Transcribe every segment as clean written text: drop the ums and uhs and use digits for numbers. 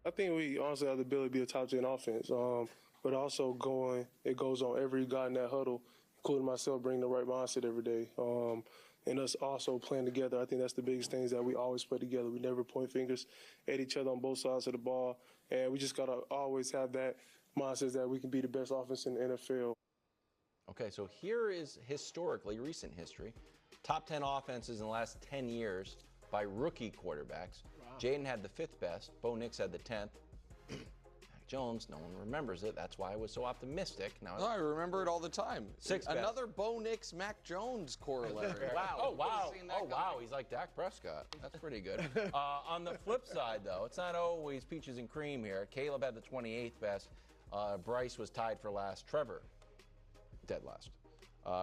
I think we honestly have the ability to be a top 10 offense, but also it goes on every guy in that huddle, including myself, bringing the right mindset every day. And us also playing together. I think that's the biggest things that we always put together. We never point fingers at each other on both sides of the ball. And we just got to always have that mindset that we can be the best offense in the NFL. Okay, so here is historically, recent history, top 10 offenses in the last 10 years by rookie quarterbacks. Wow. Jaden had the 5th best. Bo Nix had the 10th. Mac Jones, no one remembers it. That's why I was so optimistic. Now I remember it all the time. 6th best. Another Bo Nix, Mac Jones corollary. Wow. Oh, wow. Oh, wow. He's like Dak Prescott. That's pretty good. On the flip side, though, it's not always peaches and cream here. Caleb had the 28th best. Bryce was tied for last. Trevor, dead last.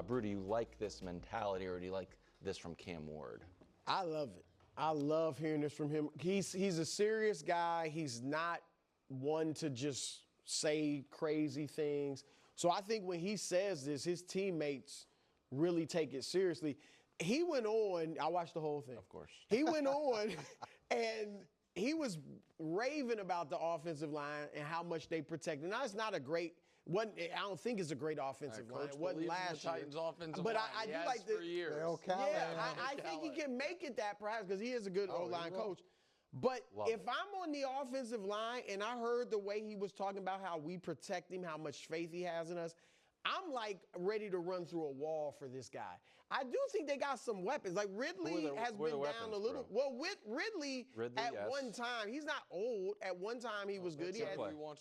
Brew, do you like this mentality, or do you like this from Cam Ward? I love it. I love hearing this from him. He's a serious guy. He's not one to just say crazy things. So I think when he says this, his teammates really take it seriously. He went on, I watched the whole thing. Of course. He went on and he was raving about the offensive line and how much they protected. Now, it's not a great I don't think it's a great offensive line. It wasn't last year. Titans offensive but line. I do has like for years. I think he can make it that perhaps because he is a good O-line coach. But if I'm on the offensive line and I heard the way he was talking about how we protect him, how much faith he has in us, I'm like ready to run through a wall for this guy. I do think they got some weapons. Like Ridley has been down a little. Bro? Well, with Ridley at one time, he's not old. At one time, he was good.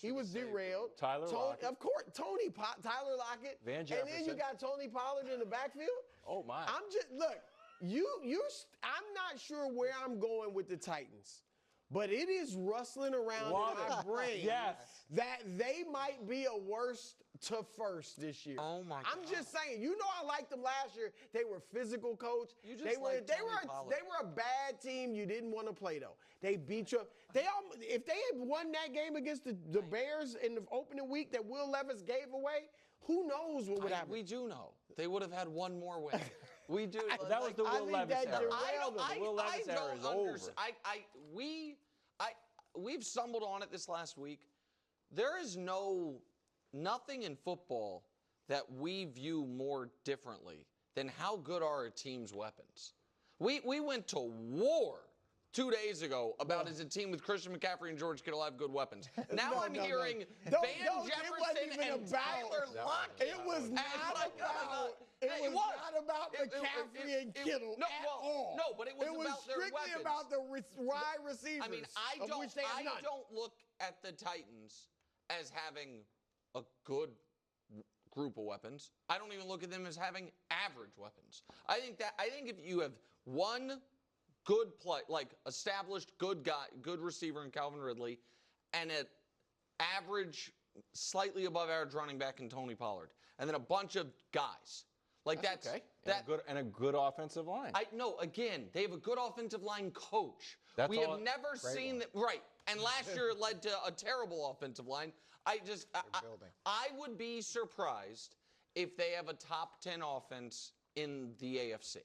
He was derailed. Tyler Lockett. Of course, Tyler Lockett. Van Jefferson. And then you got Tony Pollard in the backfield. Oh, my. I'm not sure where I'm going with the Titans. But it is rustling around in my brain that they might be a worst to first this year. Oh my God. I'm just saying, I liked them last year. They were physical, coach. They were a bad team you didn't want to play though. They beat you. If they had won that game against the Bears in the opening week that Will Levis gave away, who knows what would happen? We do know. They would have had one more win. We do. That was the Will Levis era. The Will Levis era is over. We've stumbled on it this last week. There is nothing in football that we view more differently than how good are a team's weapons. We went to war 2 days ago about is a team with Christian McCaffrey and George Kittle have good weapons. Now I'm hearing Van Jefferson and Tyler Lockett. It was not about McCaffrey and Kittle at all. No, but it was about their weapons. It was strictly about the wide receivers. I mean, I don't look at the Titans as having a good group of weapons. I don't even look at them as having average weapons. I think if you have one good play, like established good guy, good receiver in Calvin Ridley, and an average, slightly above average running back in Tony Pollard, and then a bunch of guys. That's okay. And a good offensive line. Again, they have a good offensive line coach. That's we have never seen that. Right. And last year it led to a terrible offensive line. I would be surprised if they have a top 10 offense in the AFC.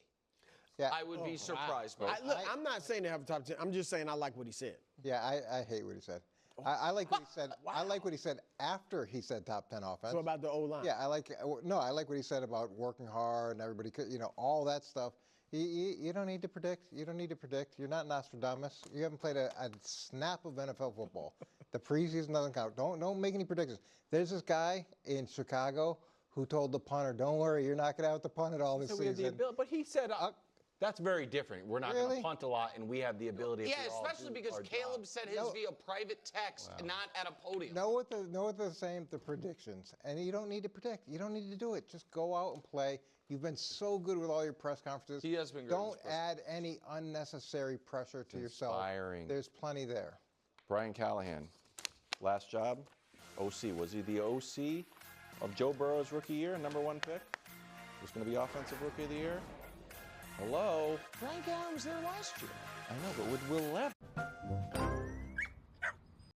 Yeah. I would be surprised by it. I'm not saying they have a top 10. I'm just saying I like what he said. Yeah, I hate what he said. I like what he said. Wow. I like what he said after he said top 10 offense. So about the O-line. Yeah, I like what he said about working hard and everybody, all that stuff. You don't need to predict. You don't need to predict. You're not Nostradamus. You haven't played a snap of NFL football. The preseason doesn't count. Don't make any predictions. There's this guy in Chicago who told the punter, "Don't worry, you're not going to have to punt it all this season." But he said. That's very different. We're not going to punt a lot, and we have the ability. Yeah, especially because Caleb said his via private text, not at a podium. The predictions, and you don't need to predict. You don't need to do it. Just go out and play. You've been so good with all your press conferences. He has been good. Don't add any unnecessary pressure to yourself. There's plenty there. Brian Callahan, last job, OC. Was he the OC of Joe Burrow's rookie year, #1 pick? Was going to be offensive rookie of the year? Hello? Brian Callahan was there last year. I know, but with Will Levis.